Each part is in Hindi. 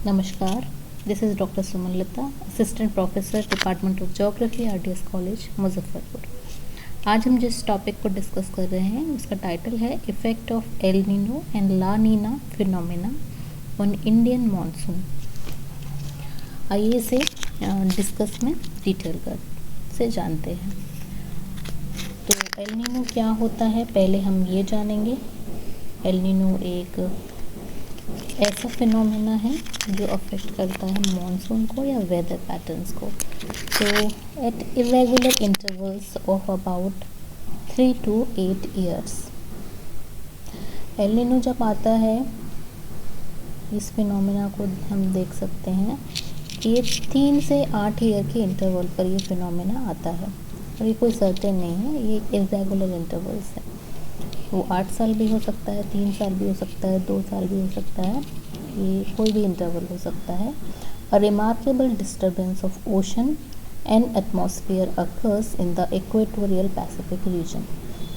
नमस्कार, this is doctor Suman Lata, assistant professor department of geography RDS college Muzaffarpur. आज हम जिस टॉपिक को डिस्कस कर रहे हैं उसका टाइटल है effect of El Nino and La Nina phenomena on Indian monsoon. आइए इसे डिस्कस में डिटेल कर से जानते हैं। तो एल नीनो क्या होता है पहले हम ये जानेंगे। एल नीनो एक ऐसा फिनोमेना है जो अफेक्ट करता है मॉनसून को या वेदर पैटर्न्स को। तो at irregular intervals of about 3 to 8 years El Nino जब आता है, इस फिनोमेना को हम देख सकते हैं कि ये 3 से 8 ईयर के इंटरवल पर ये फिनोमेना आता है और ये कोई सर्टेन नहीं है, ये इरेगुलर इंटरवल्स है। वो 8 साल भी हो सकता है, 3 साल भी हो सकता है, 2 साल भी हो सकता है, ये कोई भी इंटरवल हो सकता है। A remarkable disturbance of ocean and atmosphere occurs in the equatorial Pacific region.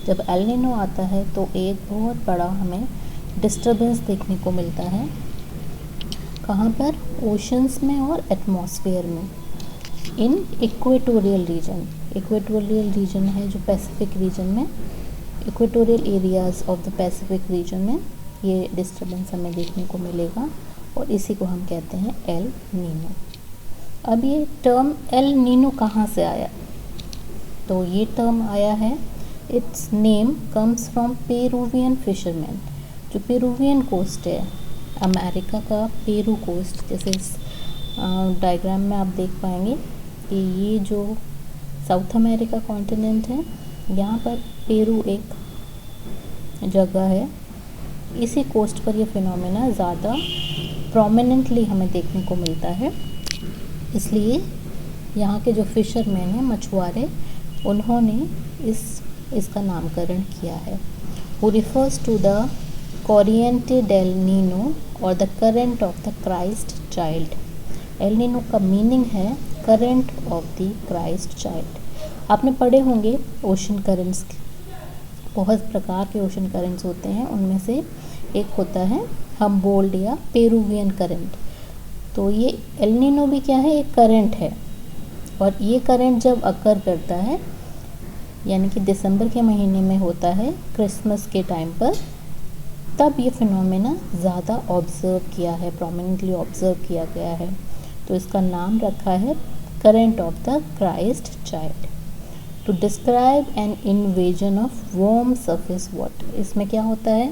जब एल नीनो आता है तो एक बहुत बड़ा हमें डिस्टर्बेंस देखने को मिलता है। कहाँ पर? ओशंस में और एटमॉस्फेयर में, इन इक्वेटोरियल रीजन। इक्वेटोरियल रीजन है जो पैसिफिक रीजन में, equatorial areas of the Pacific region में ये डिस्टर्बेंस हमें देखने को मिलेगा और इसी को हम कहते हैं एल नीनो। अब ये टर्म एल नीनो कहाँ से आया? तो ये टर्म आया है, it's name comes from Peruvian fisherman. जो पेरुवियन कोस्ट है, अमेरिका का पेरू कोस्ट, जैसे इस डायग्राम में आप देख पाएंगे कि ये जो साउथ अमेरिका कॉन्टिनेंट है, यहाँ पर पेरू एक जगह है। इसी कोस्ट पर ये फिनोमेना ज़्यादा प्रोमिनेंटली हमें देखने को मिलता है। इसलिए यहाँ के जो फिशरमैन हैं, मछुआरे, उन्होंने इसका नामकरण किया है। वो refers to the Corriente del Nino और the current of the Christ child. El Nino का मीनिंग है current of the Christ child. आपने पढ़े होंगे ओशन करेंट्स, बहुत प्रकार के ओशन करेंट्स होते हैं, उनमें से एक होता है हम्बोल्ट या पेरुवियन करंट। तो ये एल नीनो भी क्या है? एक करंट है और ये करंट जब अकर करता है, यानी कि दिसंबर के महीने में होता है, क्रिसमस के टाइम पर, तब ये फिनोमेना ज़्यादा ऑब्ज़र्व किया है, प्रोमिनेंटली ऑब्ज़र्व किया गया है। तो इसका नाम रखा है current of the Christ child. To describe an invasion of warm surface water. इसमें क्या होता है?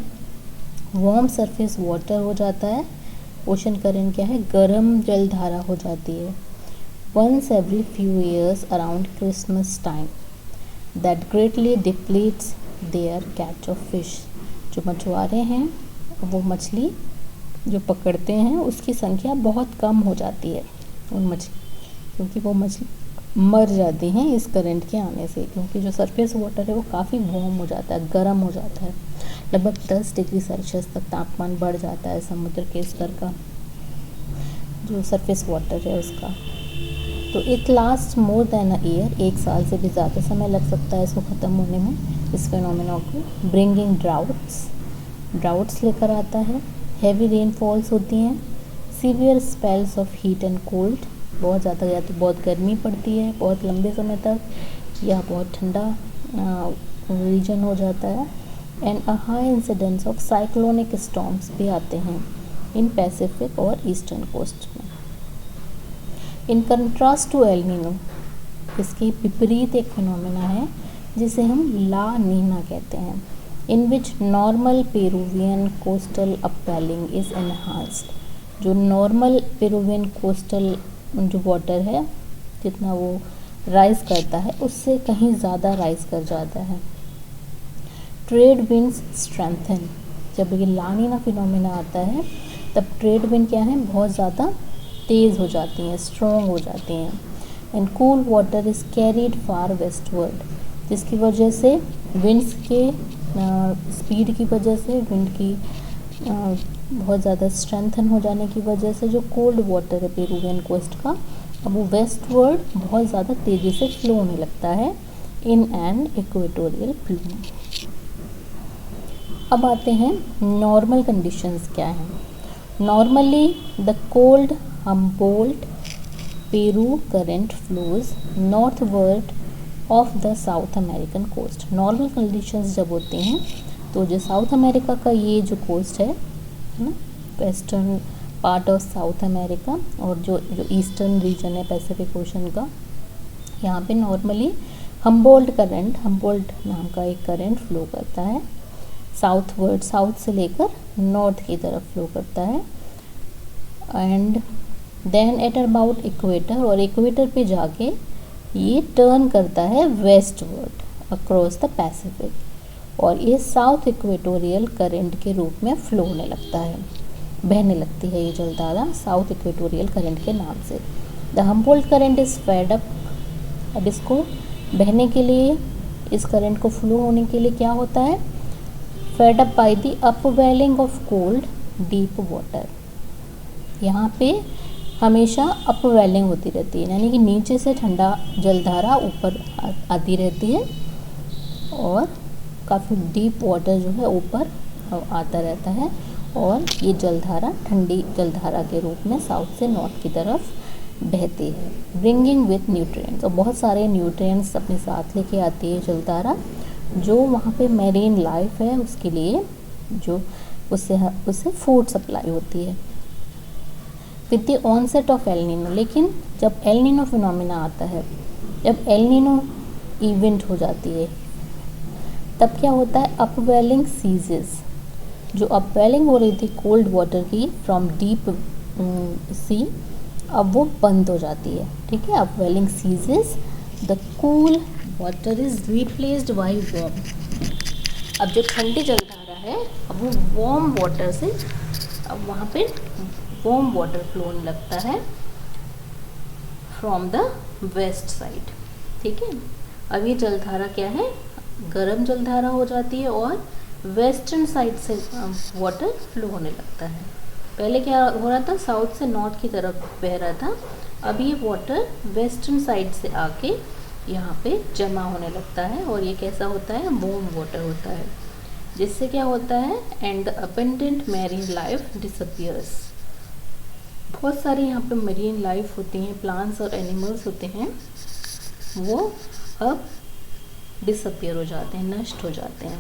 वार्म सरफेस वाटर हो जाता है। ओशन करंट क्या है? गर्म जलधारा हो जाती है। Once every few years around Christmas time that greatly depletes their catch of fish. जो मछुआरे हैं वो मछली जो पकड़ते हैं उसकी संख्या बहुत कम हो जाती है उन मछली, क्योंकि वो मछली मर जाती हैं इस करंट के आने से, क्योंकि जो सरफेस वाटर है वो काफ़ी वार्म हो जाता है, गर्म हो जाता है। लगभग 10 डिग्री सेल्सियस तक तापमान बढ़ जाता है समुद्र के स्तर का, जो सरफेस वाटर है उसका। तो it last more than a year, 1 साल से भी ज़्यादा समय लग सकता है इसको ख़त्म होने में, इस फिनोमेना को। ब्रिंगिंग ड्राउट्स लेकर आता है। हैवी रेनफॉल्स होती हैं। Severe spells of heat and cold, बहुत ज़्यादा, या तो बहुत गर्मी पड़ती है बहुत लंबे समय तक, या बहुत ठंडा रीजन हो जाता है। And a high incidence of cyclonic storms भी आते हैं इन पैसिफिक और ईस्टर्न कोस्ट में। In contrast to El Nino, इसकी विपरीत एक फिनोमेना है जिसे हम ला नीना कहते हैं, in which normal Peruvian coastal upwelling is enhanced. जो नॉर्मल पेरुवियन कोस्टल जो वाटर है, जितना वो राइज करता है उससे कहीं ज़्यादा राइज कर जाता है। Trade winds strengthen. जब ये ला नीना फिनोमेना आता है तब ट्रेड विंड क्या है? बहुत ज़्यादा तेज़ हो जाती हैं, स्ट्रॉन्ग हो जाती हैं। And cool water is carried far westward, जिसकी वजह से विंड्स के स्पीड की वजह से, विंड की बहुत ज़्यादा स्ट्रेंथन हो जाने की वजह से जो कोल्ड वाटर है पेरुवियन कोस्ट का, अब वो वेस्टवर्ड बहुत ज़्यादा तेज़ी से फ्लो होने लगता है इन एन इक्वेटोरियल प्लेन। अब आते हैं नॉर्मल कंडीशंस क्या हैं। Normally the cold Humboldt Peru current flows northward of the south American coast. Normal conditions जब होते हैं तो जो साउथ अमेरिका का ये जो कोस्ट है ना, western part of south America और जो ईस्टर्न रीजन है पैसिफिक ओशन का, यहाँ पे नॉर्मली हम्बोल्ट नाम का एक करंट फ्लो करता है साउथवर्ड, साउथ से लेकर नॉर्थ की तरफ फ्लो करता है। And then at about equator, और इक्वेटर पे जाके ये टर्न करता है वेस्टवर्ड अक्रॉस द पैसिफिक, और ये साउथ इक्वेटोरियल करंट के रूप में फ्लो होने लगता है, बहने लगती है ये जलधारा साउथ इक्वेटोरियल करंट के नाम से। The Humboldt current is fed up. अब इसको बहने के लिए, इस करंट को फ्लो होने के लिए क्या होता है, fed up by the upwelling of cold deep water. यहाँ पे हमेशा अपवेलिंग होती रहती है, यानी कि नीचे से ठंडा जलधारा ऊपर आती रहती है और काफ़ी डीप वाटर जो है ऊपर आता रहता है, और ये जलधारा ठंडी जलधारा के रूप में साउथ से नॉर्थ की तरफ बहती है। ब्रिंगिंग विथ न्यूट्रिएंट्स, और बहुत सारे न्यूट्रिएंट्स अपने साथ लेके आती है जलधारा, जो वहाँ पे मैरीन लाइफ है उसके लिए, जो उससे फूड सप्लाई होती है। With the onset of El Nino, लेकिन जब एल नीनो फिनोमिना आता है, जब एल नीनो इवेंट हो जाती है, तब क्या होता है, अपवेलिंग सीजेस। जो अपवेलिंग हो रही थी कोल्ड वाटर की फ्रॉम डीप सी, अब वो बंद हो जाती है, ठीक है। Upwelling ceases, the cool water is replaced by warm. अब जो ठंडी जलधारा है, अब वो वार्म वाटर से, अब वहाँ पे वार्म वाटर फ्लो होने लगता है फ्रॉम द वेस्ट साइड, ठीक है। अब ये जलधारा क्या है, गर्म जलधारा हो जाती है और वेस्टर्न साइड से वाटर फ्लो होने लगता है। पहले क्या हो रहा था, साउथ से नॉर्थ की तरफ बह रहा था, अब ये वाटर वेस्टर्न साइड से आके यहाँ पे जमा होने लगता है, और ये कैसा होता है, वार्म वाटर होता है, जिससे क्या होता है, and abundant marine life disappears. बहुत सारी यहाँ पे मरीन लाइफ होती हैं, प्लांट्स और एनिमल्स होते हैं, वो अब डिसअपियर हो जाते हैं, नष्ट हो जाते हैं।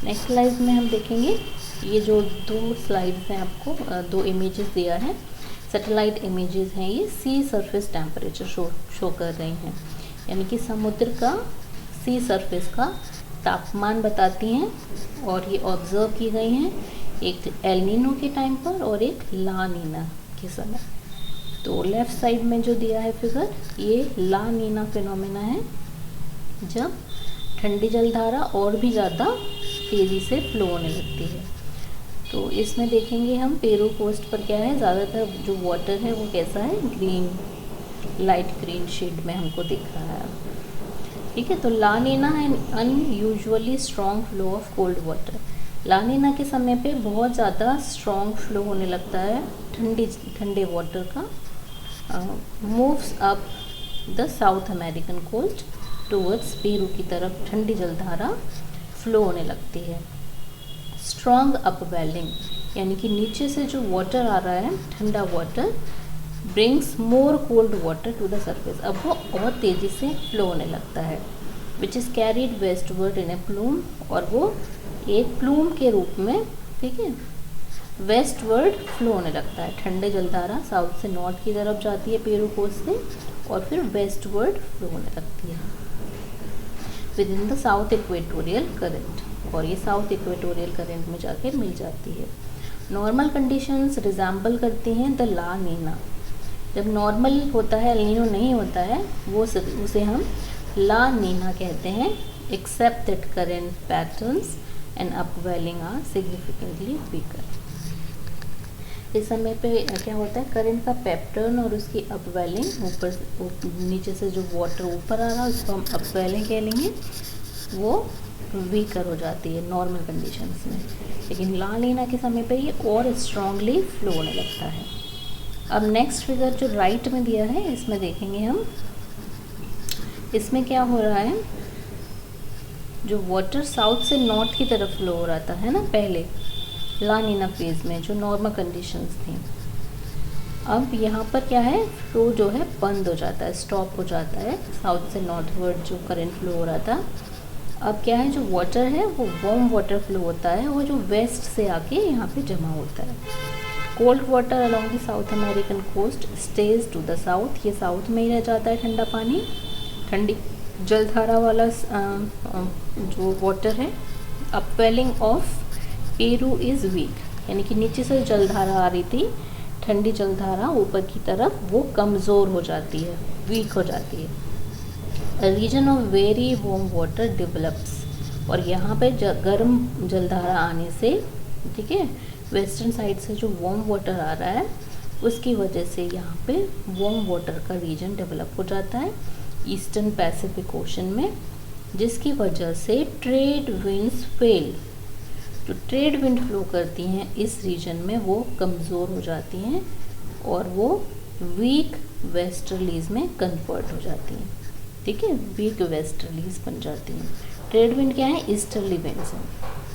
नेक्स्ट स्लाइड में हम देखेंगे, ये जो दो स्लाइड्स हैं आपको दो इमेजेस दिया है, सैटेलाइट इमेजेस हैं, ये सी सरफेस टेम्परेचर शो कर रही हैं, यानी कि समुद्र का सी सरफेस का तापमान बताती हैं, और ये ऑब्जर्व की गई हैं एक एल नीनो के टाइम पर और एक ला नीना के समय। तो लेफ़्ट साइड में जो दिया है फिगर, ये ला नीना फिनोमेना है, जब ठंडी जलधारा और भी ज़्यादा तेज़ी से फ्लो होने लगती है। तो इसमें देखेंगे हम पेरू कोस्ट पर क्या है, ज़्यादातर जो वाटर है वो कैसा है, ग्रीन, लाइट ग्रीन शेड में हमको दिख रहा है, ठीक है। तो ला नीना है unusually strong flow of cold water. La Nina के समय पे बहुत ज़्यादा स्ट्रॉन्ग फ्लो होने लगता है ठंडे वाटर का, moves up the south American coast towards Peru की तरफ ठंडी जलधारा फ्लो होने लगती है। स्ट्रॉन्ग अपवेलिंग, यानी कि नीचे से जो वाटर आ रहा है, ठंडा water, brings more cold water to the surface, अब वो और तेज़ी से फ्लो होने लगता है, which is carried westward in a plume, और वो एक प्लूम के रूप में, ठीक है, वेस्टवर्ड फ्लो होने लगता है। ठंडे जलधारा साउथ से नॉर्थ की तरफ जाती है पेरू कोस्ट से, और फिर वेस्टवर्ड फ्लो होने लगती है with in the south equatorial current, और ये साउथ इक्वेटोरियल करंट में जाके मिल जाती है। नॉर्मल कंडीशंस रिजेंबल करती हैं द ला नीना। जब नॉर्मल होता है, एल नीनो नहीं होता है, वो उसे हम ला नीना कहते हैं, except that current patterns and upwelling are significantly weaker. इस समय पे क्या होता है, करंट का पैटर्न और उसकी अपवेलिंग, ऊपर नीचे से जो वाटर ऊपर आ रहा है उसको हम अपवेलिंग कह लेंगे, वो वीकर हो जाती है नॉर्मल कंडीशंस में। लेकिन ला नीना के समय पे ये और स्ट्रांगली फ्लो होने लगता है। अब नेक्स्ट फिगर जो राइट में दिया है, इसमें देखेंगे हम, इसमें क्या हो रहा है, जो वाटर साउथ से नॉर्थ की तरफ फ्लो हो रहा था, है ना, पहले ला नीना फेज़ में जो नॉर्मल कंडीशंस थी। अब यहाँ पर क्या है, फ्लो जो है बंद हो जाता है, स्टॉप हो जाता है, साउथ से नॉर्थवर्ड जो करंट फ्लो हो रहा था। अब क्या है, जो वाटर है वो वार्म वाटर फ्लो होता है, वो जो वेस्ट से आके यहाँ पे जमा होता है। Cold water along the south American coast stays to the south, ये साउथ में ही रह जाता है ठंडा पानी, ठंडी जलधारा वाला जो वाटर है। Upwelling of Peru is week, यानी कि नीचे से जलधारा आ रही थी, ठंडी जलधारा ऊपर की तरफ वो कमज़ोर हो जाती है, वीक हो जाती है। Region of very warm water develops, और यहाँ पे गर्म जलधारा आने से, ठीक है, वेस्टर्न साइड से जो वार्म वाटर आ रहा है उसकी वजह से यहाँ पे वार्म वाटर का रीजन डेवलप हो जाता है ईस्टर्न पैसिफिक ओशन में, जिसकी वजह से ट्रेड विंड्स फेल। जो ट्रेड विंड फ्लो करती हैं इस रीजन में वो कमज़ोर हो जाती हैं और वो वीक वेस्टर्लीज में कन्वर्ट हो जाती हैं, ठीक है, वीक वेस्टर्लीज बन जाती हैं। ट्रेड विंड क्या है, ईस्टर्ली विंड्स हैं,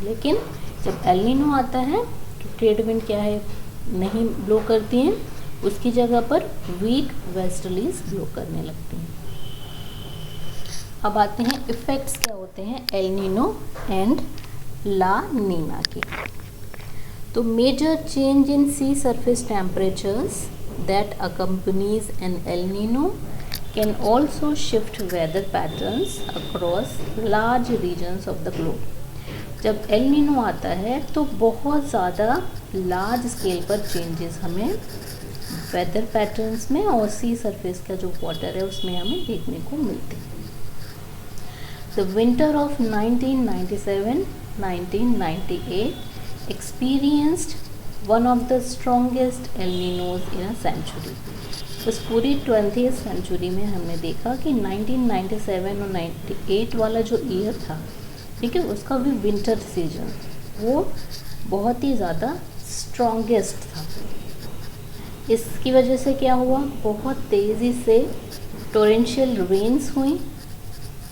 लेकिन जब एल नीनो आता है तो ट्रेड विंड क्या है, नहीं ब्लो करती हैं, उसकी जगह पर वीक वेस्टर्लीज ब्लो करने लगती हैं। अब आते हैं इफ़ेक्ट्स क्या होते हैं El Nino and La Nina की। तो major change in sea surface temperatures that accompanies an El Nino can also shift weather patterns across large regions of the globe. जब एल नीनो आता है तो बहुत ज़्यादा लार्ज स्केल पर चेंजेस हमें वेदर पैटर्न्स में और सी सरफेस का जो वाटर है उसमें हमें देखने को मिलते हैं। The winter of 1997-1998 experienced one of the strongest El Ninos in a century. उस पूरी 20th सेंचुरी में हमने देखा कि 1997 और 98 वाला जो ईयर था, ठीक है, उसका भी विंटर सीजन वो बहुत ही ज़्यादा स्ट्रॉन्गेस्ट था। इसकी वजह से क्या हुआ, बहुत तेज़ी से टोरेंशियल रेन्स हुई,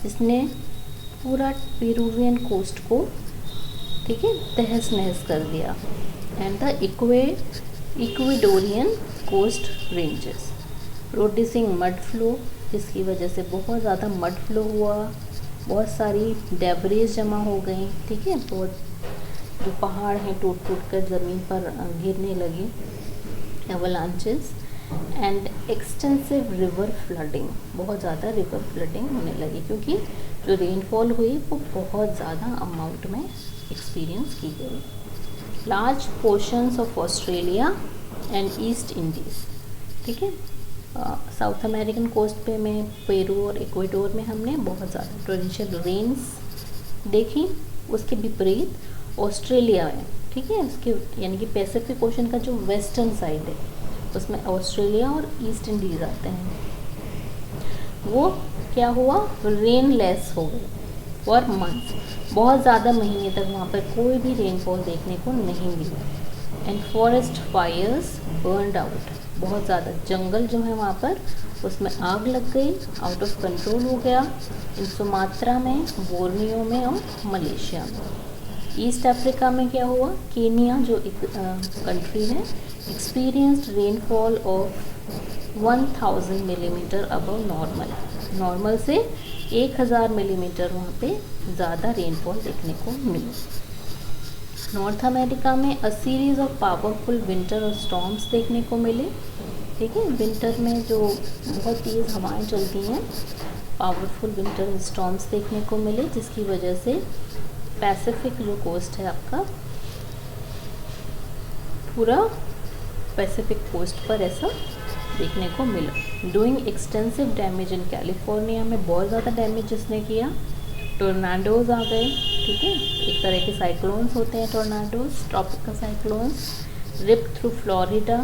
जिसने पूरा पेरुवियन कोस्ट को, ठीक है, तहस नहस कर दिया, and the Ecuadorian coast ranges producing mud flow, जिसकी वजह से बहुत ज़्यादा मड फ्लो हुआ, बहुत सारी डेब्रीज जमा हो गई, ठीक है, बहुत जो पहाड़ हैं टूट टूट कर ज़मीन पर गिरने लगे, avalanches and extensive river flooding, बहुत ज़्यादा रिवर फ्लडिंग होने लगी क्योंकि जो रेनफॉल हुई वो बहुत ज़्यादा अमाउंट में एक्सपीरियंस की गई। Large portions of Australia and east Indies, ठीक है, साउथ अमेरिकन कोस्ट पे में पेरू और इक्वेडोर में हमने बहुत ज़्यादा टोरेंशियल रेन्स देखी। उसके विपरीत ऑस्ट्रेलिया में, ठीक है, उसके यानी कि पैसिफिक ओशन का जो वेस्टर्न साइड है उसमें ऑस्ट्रेलिया और ईस्ट इंडीज़ आते हैं, वो क्या हुआ, रेनलेस हो गए फॉर मंथ्स, बहुत ज़्यादा महीने तक वहाँ पर कोई भी रेनफॉल देखने को नहीं मिला। And forest fires burned out, बहुत ज़्यादा जंगल जो है वहाँ पर उसमें आग लग गई, आउट ऑफ कंट्रोल हो गया इन सुमात्रा में, बोर्नियो में और मलेशिया में। ईस्ट अफ्रीका में क्या हुआ, केनिया जो एक कंट्री है, experienced rainfall of 1000 millimetre above normal से 1000 मिलीमीटर वहाँ पे ज़्यादा रेनफॉल देखने को मिली। नॉर्थ अमेरिका में अ सीरीज़ ऑफ पावरफुल विंटर और स्टॉर्म्स देखने को मिले, ठीक है, विंटर में जो बहुत तेज़ हवाएं चलती हैं, पावरफुल विंटर और स्टॉर्म्स देखने को मिले, जिसकी वजह से पैसिफिक जो कोस्ट है आपका, पूरा पैसिफिक कोस्ट पर ऐसा देखने को मिला। Doing extensive damage in California में बहुत ज़्यादा डैमेज जिसने किया, टोर्नाडोज आ गए, ठीक है, एक तरह के साइक्लोन्स होते हैं tornadoes, tropical cyclones. Rip through Florida,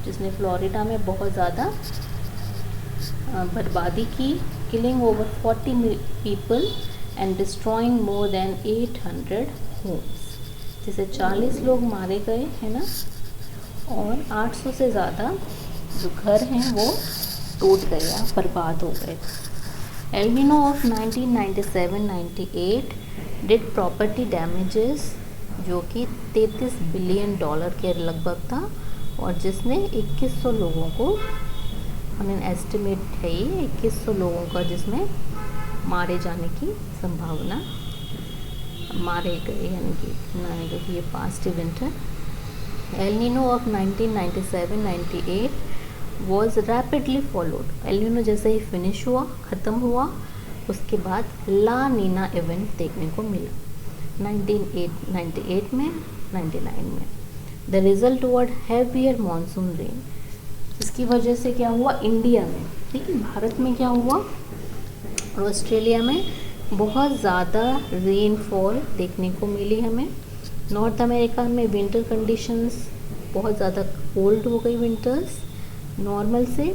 जिसने फ्लोरिडा में बहुत ज़्यादा बर्बादी की, killing over 40 people and destroying more than 800 homes, जिसे 40 लोग मारे गए हैं ना, और 800 से ज़्यादा जो घर हैं वो टूट गए या बर्बाद हो गए। El Nino of 1997-98 did property damages जो कि $33 बिलियन के लगभग था, और जिसने 2100 लोगों को, एस्टिमेट है ये 2100 लोगों का जिसमें मारे जाने की संभावना, मारे गए, यानी कि ये पास्ट इवेंट है। El Nino of 1997-98 was rapidly followed. El Nino जैसे ही फिनिश हुआ, ख़त्म हुआ, उसके बाद ला नीना इवेंट देखने को मिला 1998 में, 99 में। The result word heavier monsoon rain. इसकी वजह से क्या हुआ इंडिया में, ठीक है, भारत में क्या हुआ और ऑस्ट्रेलिया में बहुत ज़्यादा रेनफॉल देखने को मिली हमें। नॉर्थ अमेरिका में विंटर कंडीशंस बहुत ज़्यादा कोल्ड हो गई, विंटर्स नॉर्मल से,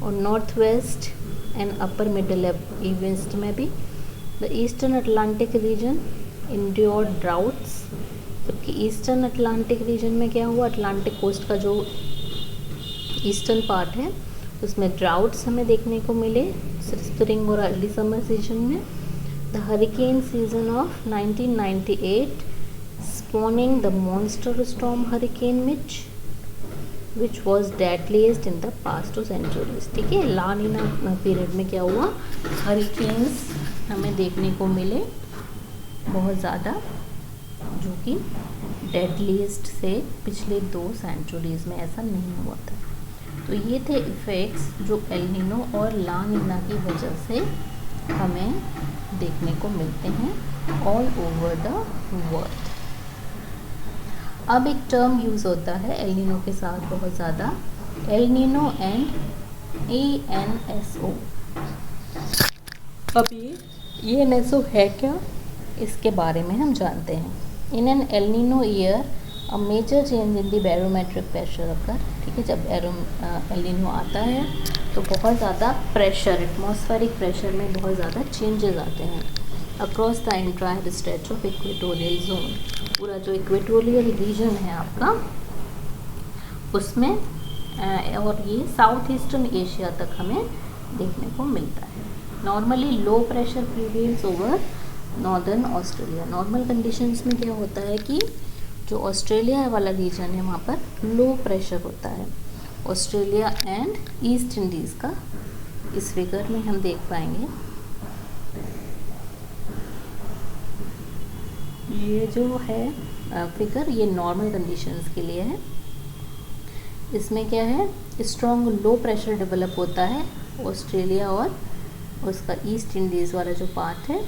और north west and upper middle east में भी। The eastern Atlantic region endured droughts, जबकि ईस्टर्न अटलांटिक रीजन में क्या हुआ, अटलांटिक कोस्ट का जो ईस्टर्न पार्ट है उसमें ड्राउट्स हमें देखने को मिले स्प्रिंग और अर्ली समर सीजन में। The hurricane season of 1998 spawning the monster storm hurricane which was deadliest in the past 2 centuries। ठीक है, ला नीना पीरियड में क्या हुआ, हरिकेन्स हमें देखने को मिले बहुत ज़्यादा, जो कि डेडलीस्ट से पिछले 2 सेंचुरीज़ में ऐसा नहीं हुआ था। तो ये थे इफ़ेक्ट्स जो एल नीनो और ला नीना की वजह से हमें देखने को मिलते हैं ऑल ओवर द वर्ल्ड। अब एक टर्म यूज़ होता है एल नीनो के साथ बहुत ज़्यादा, एल नीनो एंड ENSO। अब ये ENSO है क्या, इसके बारे में हम जानते हैं। In an El Nino year a major change in the barometric pressure occur. ठीक है, जब एल नीनो आता है तो बहुत ज़्यादा प्रेशर, एटमॉस्फेरिक प्रेशर में बहुत ज़्यादा चेंजेस आते हैं across the entire stretch of equatorial zone. पूरा जो इक्वेटोरियल रीजन है आपका उसमें, और ये साउथ ईस्टर्न एशिया तक हमें देखने को मिलता है। Normally low pressure prevails over northern Australia. Normal conditions में क्या होता है कि जो ऑस्ट्रेलिया वाला रीजन है वहाँ पर लो प्रेशर होता है। ऑस्ट्रेलिया एंड ईस्ट इंडीज़ का इस फिगर में हम देख पाएंगे। ये जो है फिगर, ये नॉर्मल कंडीशंस के लिए है। इसमें क्या है, स्ट्रॉन्ग लो प्रेशर डेवलप होता है ऑस्ट्रेलिया और उसका ईस्ट इंडीज़ वाला जो पार्ट है,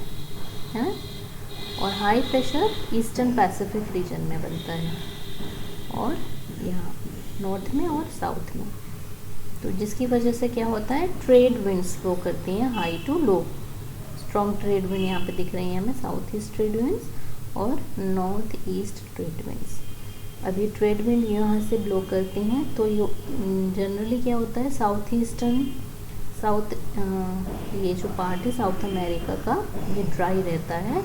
और high pressure eastern Pacific reason में बनता है, और यहाँ नॉर्थ में और साउथ में। तो जिसकी वजह से क्या होता है, ट्रेड विंड्स फ्लो करती हैं high to low. Strong trade wind यहाँ पे दिख रही हैं हमें, साउथ ईस्ट ट्रेड विंड्स और नॉर्थ ईस्ट ट्रेड विंड्स। अब ये ट्रेड विंड यहाँ से ब्लो करती हैं, तो ये जनरली क्या होता है, साउथ ईस्टर्न ये जो पार्ट है साउथ अमेरिका का, ये ड्राई रहता है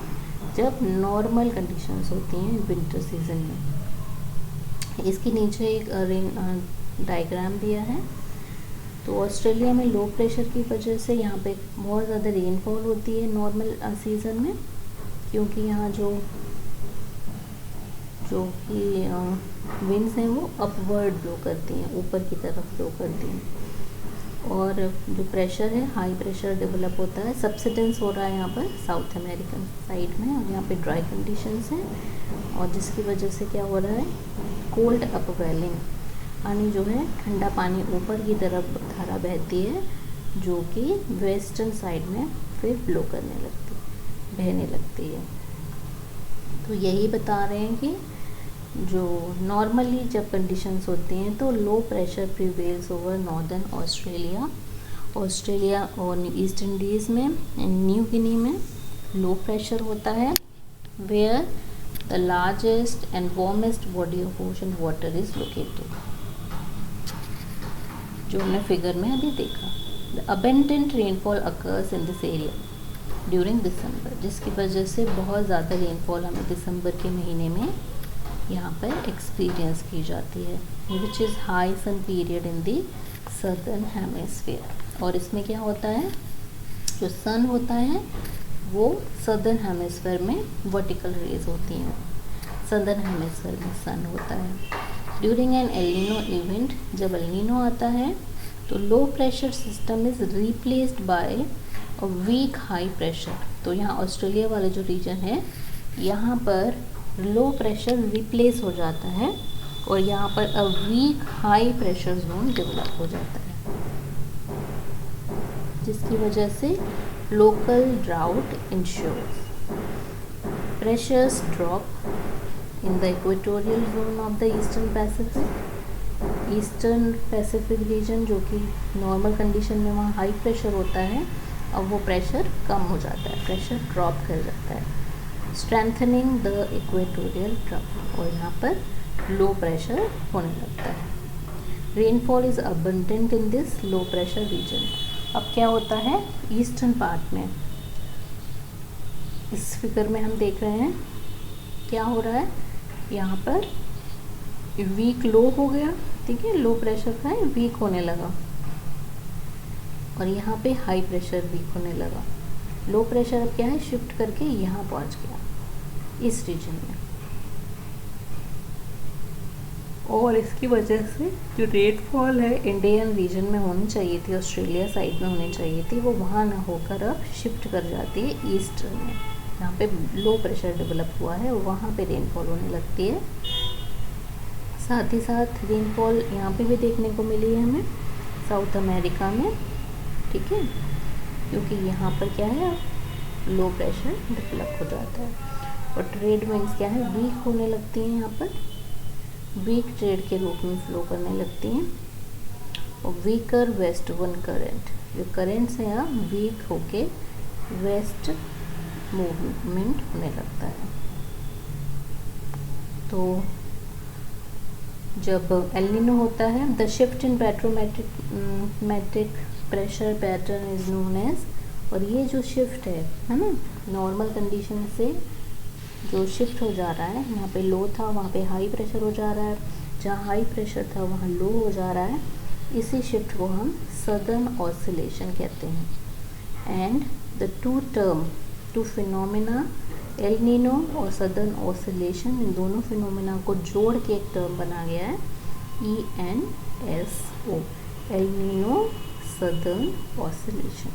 जब नॉर्मल कंडीशंस होती हैं विंटर सीजन में। इसके नीचे एक डायग्राम दिया है। तो ऑस्ट्रेलिया में लो प्रेशर की वजह से यहाँ पे बहुत ज़्यादा रेनफॉल होती है नॉर्मल सीज़न में, क्योंकि यहाँ जो कि विंड्स हैं वो अपवर्ड ब्लो करती हैं, ऊपर की तरफ ब्लो करती हैं, और जो प्रेशर है हाई प्रेशर डेवलप होता है। सब्सिडेंस हो रहा है यहाँ पर साउथ अमेरिकन साइड में, और यहाँ पे ड्राई कंडीशंस हैं, और जिसकी वजह से क्या हो रहा है, कोल्ड अपवेलिंग, पानी जो है ठंडा पानी ऊपर की तरफ धारा बहती है, जो कि वेस्टर्न साइड में फिर ब्लो करने लगती है, बहने लगती है। तो यही बता रहे हैं कि जो नॉर्मली जब कंडीशंस होती हैं तो low pressure prevails over northern Australia और ईस्ट इंडीज़ में एंड न्यू गिनी में लो प्रेशर होता है, where the largest and warmest body of ocean water is located, जो हमने फिगर में अभी देखा। The abundant rainfall occurs in this area during December, जिसकी वजह से बहुत ज़्यादा रेनफॉल हमें दिसंबर के महीने में यहाँ पर एक्सपीरियंस की जाती है, which is high sun period in the southern hemisphere. और इसमें क्या होता है, जो सन होता है वो सदर्न हेमिस्फीयर में वर्टिकल रेज होती हैं। सदर्न हेमिस्फीयर में सन होता है। During an El Nino event, जब एल नीनो आता है तो low pressure system is replaced by a weak high pressure. तो यहाँ ऑस्ट्रेलिया वाला जो रीजन है यहाँ पर लो प्रेशर रिप्लेस हो जाता है और यहाँ पर a weak high pressure zone develop हो जाता है, जिसकी वजह से local drought ensures. Pressures drop in the equatorial zone of the eastern Pacific. Eastern Pacific region जो कि नॉर्मल कंडीशन में वहाँ हाई प्रेशर होता है, अब वो प्रेशर कम हो जाता है, प्रेशर ड्रॉप कर जाता है, स्ट्रेंथनिंग द इक्वेटोरियल ट्रफ, और यहाँ पर लो प्रेशर होने लगता है। Rainfall is abundant in this low pressure region. अब क्या होता है ईस्टर्न पार्ट में, इस फिगर में हम देख रहे हैं क्या हो रहा है, यहाँ पर वीक लो हो गया, ठीक है, लो प्रेशर का है, वीक होने लगा, और यहाँ पे हाई प्रेशर वीक होने लगा। लो प्रेशर अब क्या है शिफ्ट करके यहाँ पहुँच गया इस रीजन में, और इसकी वजह से जो रेनफॉल है इंडियन रीजन में होनी चाहिए थी, ऑस्ट्रेलिया साइड में होनी चाहिए थी, वो वहाँ ना होकर अब शिफ्ट कर जाती है ईस्टर्न में, जहाँ पे लो प्रेशर डेवलप हुआ है वहाँ पे रेनफॉल होने लगती है। साथ ही साथ रेनफॉल यहाँ पे भी देखने को मिली है हमें साउथ अमेरिका में, ठीक है, क्योंकि यहाँ पर क्या है लो प्रेशर डेवलप हो जाता है, और ट्रेड विंड्स क्या है वीक होने लगती हैं, यहाँ पर वीक ट्रेड के रूप में फ्लो करने लगती हैं, और वीकर वेस्ट वन करेंट, जो करेंट्स हैं यहाँ वीक होके वेस्ट मूवमेंट होने लगता है। तो जब एल नीनो होता है, the shift in barometric pressure pattern is known as, और ये जो शिफ्ट है ना, नॉर्मल कंडीशन से जो शिफ्ट हो जा रहा है, यहाँ पे लो था वहाँ पे हाई प्रेशर हो जा रहा है, जहाँ हाई प्रेशर था वहाँ लो हो जा रहा है, इसी शिफ्ट को हम सदर्न ऑसिलेशन कहते हैं। And the two phenomena El Nino और सदर्न ऑसिलेशन, इन दोनों फिनोमेना को जोड़ के एक टर्म बना गया है ENSO, El Nino southern oscillation.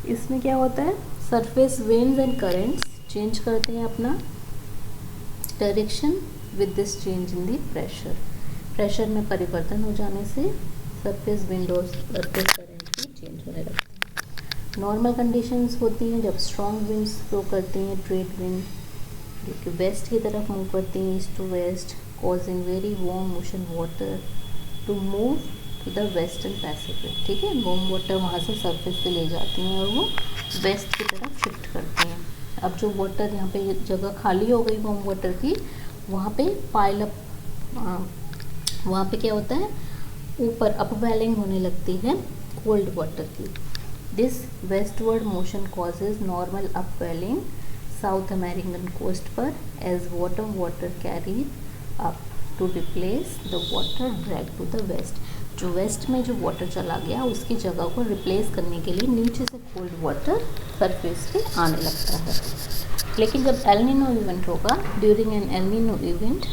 इसमें क्या होता है surface winds and currents change करते हैं अपना direction with this change in the pressure. Pressure में परिवर्तन हो जाने से सरफेस विंड और सरफेस करंट भी चेंज होने लगते हैं। नॉर्मल कंडीशंस होती हैं जब स्ट्रॉन्ग विंड्स फ्लो करती हैं, ट्रेड विंड जो कि वेस्ट की तरफ मूव करती हैं, east to west, causing very warm ocean water to move to the western Pacific, ठीक है, वार्म वाटर वहाँ से सरफेस पे ले जाती हैं और वो वेस्ट की तरफ शिफ्ट करती हैं। अब जो वाटर यहाँ पे जगह खाली हो गई वार्म वाटर की, वहाँ पे पाइल अप, वहाँ पे क्या होता है ऊपर अपवेलिंग होने लगती है कोल्ड वाटर की। This westward motion causes normal upwelling South American coast पर as bottom water carry up to replace the water drag to the west. जो वेस्ट में जो वाटर चला गया उसकी जगह को रिप्लेस करने के लिए नीचे से कोल्ड वाटर सरफेस पे आने लगता है। लेकिन जब एल नीनो इवेंट होगा, during an El Nino event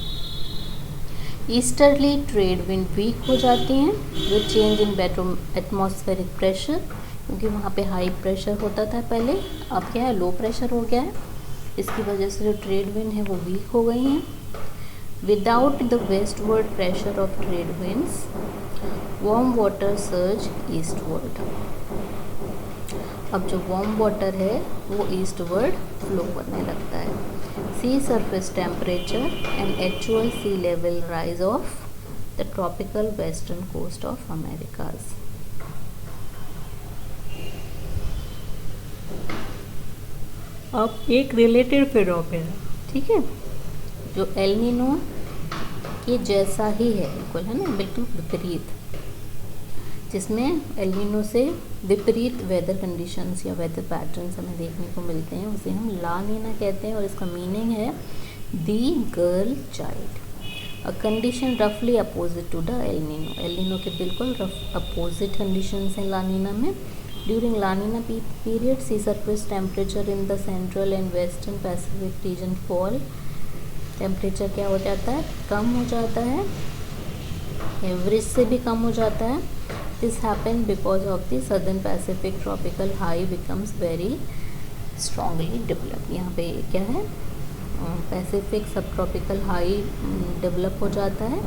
easterly trade wind weak हो जाती हैं with change in atmospheric pressure, क्योंकि वहाँ पे हाई प्रेशर होता था पहले, अब क्या है लो प्रेशर हो गया है, इसकी वजह से जो ट्रेड विंड है वो वीक हो गई हैं। Without the westward pressure of trade winds warm water surge eastward. अब जो वार्म वाटर है वो ईस्टवर्ड फ्लो करने लगता है। Sea surface temperature and actual sea level rise of the tropical western coast of Americas. अब एक रिलेटेड फिनोमेना, ठीक है, जो एल नीनो के जैसा ही है, बिल्कुल है ना, बिल्कुल विपरीत, जिसमें एल नीनो से विपरीत वेदर कंडीशंस या वेदर पैटर्न्स हमें देखने को मिलते हैं, उसे हम ला नीना कहते हैं, और इसका मीनिंग है the girl child, a condition रफली opposite to the El Nino. El Nino के बिल्कुल रफ अपोजिट कंडीशंस हैं ला नीना में, During La Nina period, sea surface temperature in the central and western Pacific region fall. Temperature क्या हो जाता है, कम हो जाता है, एवरेज से भी कम हो जाता है. This happen because of the southern Pacific tropical high becomes very strongly develop. यहाँ पे क्या है, पैसिफिक सब ट्रॉपिकल हाई डेवलप हो जाता है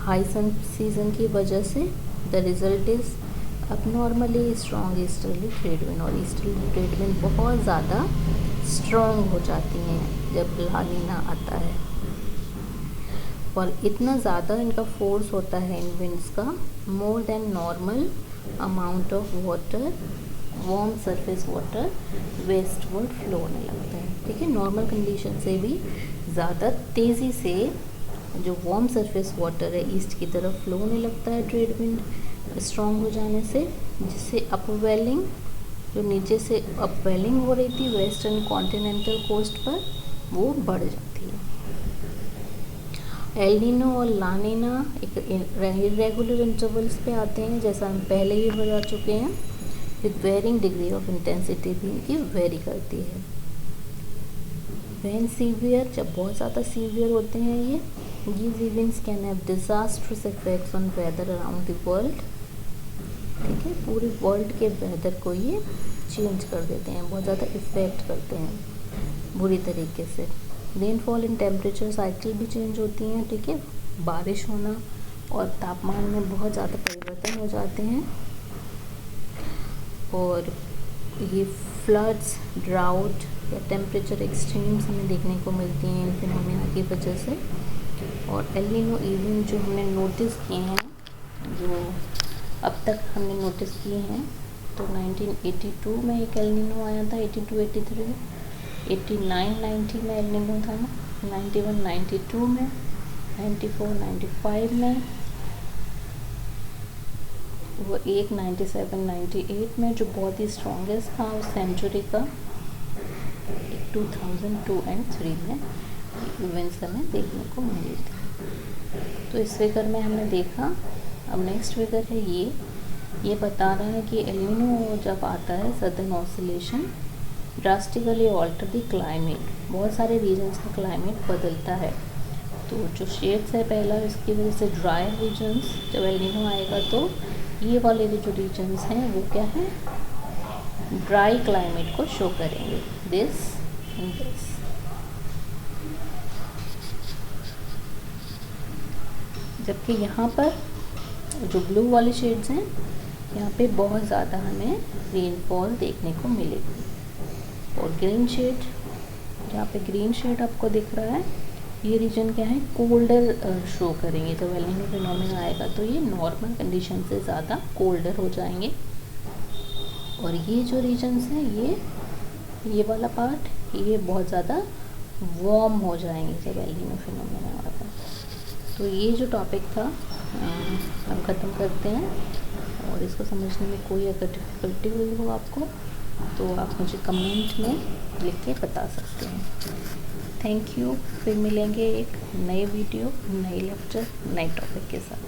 हाई सन सीजन की वजह से. द रिजल्ट इज़ अब normally strong easterly trade wind, और ईस्टर्ली ट्रेड विंड बहुत ज़्यादा स्ट्रॉन्ग हो जाती हैं जब ला नीना आता है, और इतना ज़्यादा इनका फोर्स होता है इन विंड्स का, more than normal amount of water, warm surface water westward flow होने लगता है. ठीक है, नॉर्मल कंडीशन से भी ज़्यादा तेज़ी से जो वार्म सरफेस वाटर है ईस्ट की तरफ फ्लो होने लगता है ट्रेड विंड स्ट्रॉन्ग हो जाने से, जिससे अपवेलिंग, जो नीचे से अपवेलिंग हो रही थी वेस्टर्न कॉन्टिनेंटल कोस्ट पर, वो बढ़ जाती है. एल नीनो और ला नीना एक इरेगुलर इंटरवल्स पे आते हैं, जैसा हम पहले ही बता चुके हैं, with varying degree of intensity भी इनकी वेरी करती है. व्हेन सीवियर, जब बहुत ज़्यादा सीवियर होते हैं ये, these events can have disastrous effects on weather around the world. ठीक है, पूरे वर्ल्ड के वेदर को ये चेंज कर देते हैं, बहुत ज़्यादा इफ़ेक्ट करते हैं बुरी तरीके से. रेनफॉल इन टेम्परेचर साइकिल भी चेंज होती हैं. ठीक है, बारिश होना और तापमान में बहुत ज़्यादा परिवर्तन हो जाते हैं, और ये फ्लड्स, ड्राउट या टेम्परेचर एक्सट्रीम्स हमें देखने को मिलती हैं इन फिनोमेना की वजह से. और एल नीनो इवेंट जो हमने नोटिस किए हैं, जो अब तक हमने नोटिस किए हैं, तो 1982 में एक एल नीनो आया था, 82, 83, 89, 90 में एल नीनो था, 91, 92 में, 94, 95 में, वो एक 97, 98 में जो बहुत ही स्ट्रॉन्गेस्ट था उस सेंचुरी का, 2002 एंड 3 में इवेंट्स हमें देखने को मिली थी. तो इस फिगर में हमने देखा. अब नेक्स्ट फिगर है ये बता रहा है कि एल नीनो जब आता है, southern oscillation drastically alter the climate, बहुत सारे रीजन्स का क्लाइमेट बदलता है. तो जो शेड्स है पहला, इसकी वजह से ड्राई रीजन्स, जब एल नीनो आएगा तो ये वाले जो रीजन्स हैं वो क्या है, ड्राई क्लाइमेट को शो करेंगे, दिस एंड दिस. जबकि यहाँ पर जो ब्लू वाले शेड्स हैं, यहाँ पे बहुत ज़्यादा हमें रेनफॉल देखने को मिलेगी. और ग्रीन शेड, जहाँ पे ग्रीन शेड आपको दिख रहा है, ये रीजन क्या है, कोल्डर शो करेंगे. जब एल नीनो फिनोमेना आएगा तो ये नॉर्मल कंडीशन से ज़्यादा कोल्डर हो जाएंगे. और ये जो रीजन्स हैं, ये वाला पार्ट, ये बहुत ज़्यादा वार्म हो जाएंगे जब एल नीनो फिनोमेना आएगा. तो ये जो टॉपिक था हम ख़त्म करते हैं, और इसको समझने में कोई अगर डिफ़िकल्टी हुई हो आपको, तो आप मुझे कमेंट में लिख के बता सकते हैं. Thank you. फिर मिलेंगे एक नए वीडियो, नए लेक्चर, नए टॉपिक के साथ.